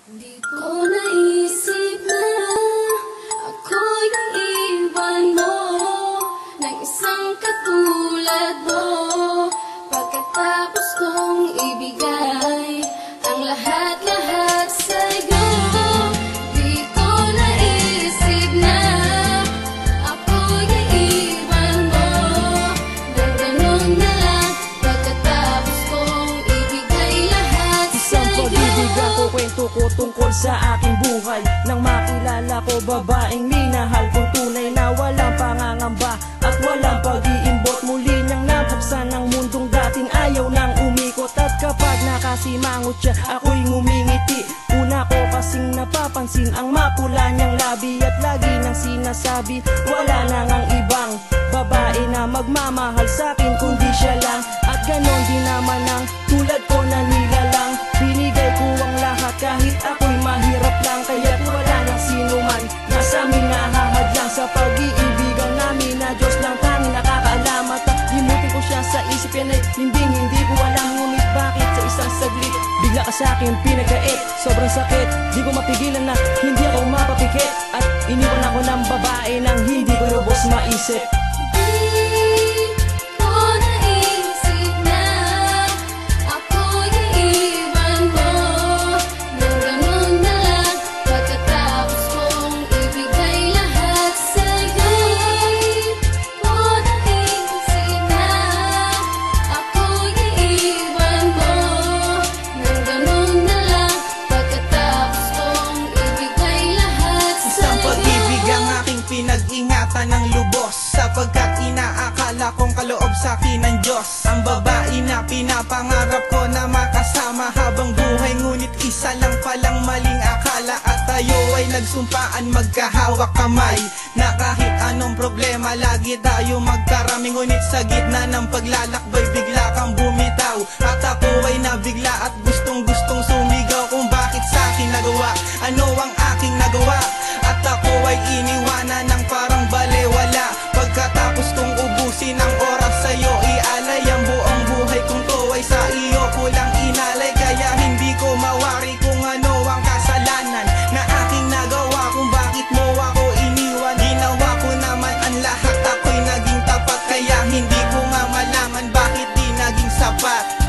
Di ko naisip na ako yung iwan mo ng isang katulad mo. Pagkatapos kong ibigay ang lahat-lahat sa'yo, di ko naisip na ako yung iwan mo ng ganun na lang. Pagkatapos kong ibigay lahat sa'yo. Isang pag-ibig ako, kwento ko tungkol sa aking buhay. Nang makilala ko babaeng minahal kong tunay na walang pangangamba at walang pag-iimbot. Muli niyang nabuksan ang mundong dating ayaw nang umikot. At kapag nakasimangot siya, ako'y ngumingiti. Una ko kasing napapansin ang mapula niyang labi at lagi nang sinasabi wala nang ang ibang babae na magmamahal sa'kin kundi siya lang. At ganon din naman ang tulad ko na nilalang. Binigay ko ang lahat kahit ako'y mahirap lang. Kaya't wala nang sino man na sa'min nahahadlang sa pag-iibigan namin na Diyos lang tanging nakakaalam. At limutin ko siya sa isip yan ay hindi ko alam. Ngunit bakit sa isang saglit bigla ka sa'kin pinagkait. Sobrang sakit, di ko mapigilan na hindi ako mapapikit. At iniwan ako ng babae nang hindi ko lubos maisip. Pinag-ingatan ng lubos sapagkat inaakala kong kaloob sa'kin ng Diyos. Ang babae na pinapangarap ko na makasama habang buhay, ngunit isa lang palang maling akala. At tayo ay nagsumpaan magkahawak kamay na kahit anong problema lagi tayo magkarami. Ngunit sa gitna ng paglalakbay bigla kang bumitaw. At ako ay nabigla at gustong-gustong sumigaw kung bakit sa'kin nagawa, ano ang aking nagawa. At ako ay iniwanan ng parang balewala. Pagkatapos kong ubusin ang oras sa'yo, ialay ang buong buhay kong to ay sa iyo ko lang inalay. Kaya hindi ko mawari kung ano ang kasalanan na aking nagawa, kung bakit mo ako iniwan. Ginawa ko naman ang lahat, ako'y naging tapat. Kaya hindi ko nga malaman bakit di naging sapat.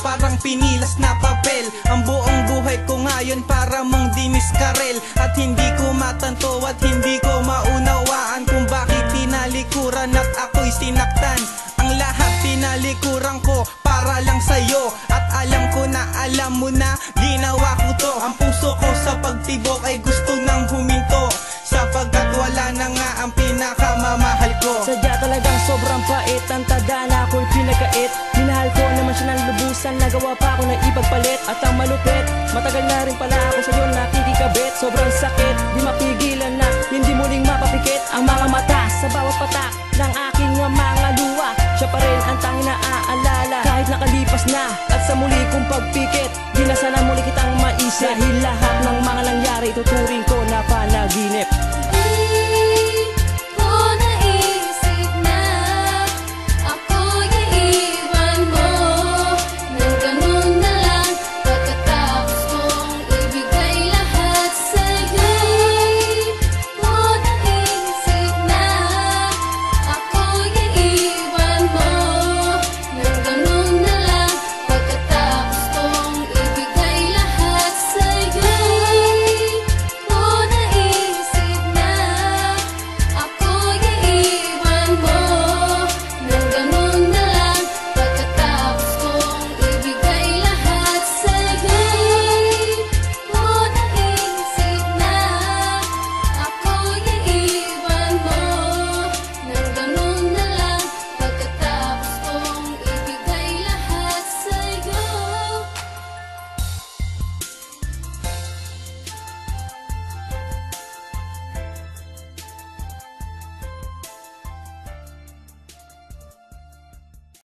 Parang pinilas na papel ang buong buhay ko ngayon para mong diniskarel. At hindi ko matanto at hindi ko maunawaan kung bakit tinalikuran at ako'y sinaktan. Ang lahat tinalikuran ko para lang sa'yo. At alam ko na alam mo na ginawa ko to. Ang puso ko sa pagtibok ay gusto nang huminto, sapagkat wala na nga ang pinakamamahal ko. Sadya talagang sobrang pait, ang tadhana ako'y pinagkait. Minahal ko naman siya ng lubusan, nagawa pa ako na ipagpalit. At ang malupit, matagal na rin pala ako sa'yo nakikikabit. Sobrang sakit, di mapigilan na hindi muling mapapikit ang mga mata sa bawat patak ng aking mga luha. Siya pa rin ang tanging naaalala kahit nakalipas na. At sa muli kong pagpikit, di na sana muli kitang maisip. Dahil lahat ng mga nangyari tuturing ko na panaginip.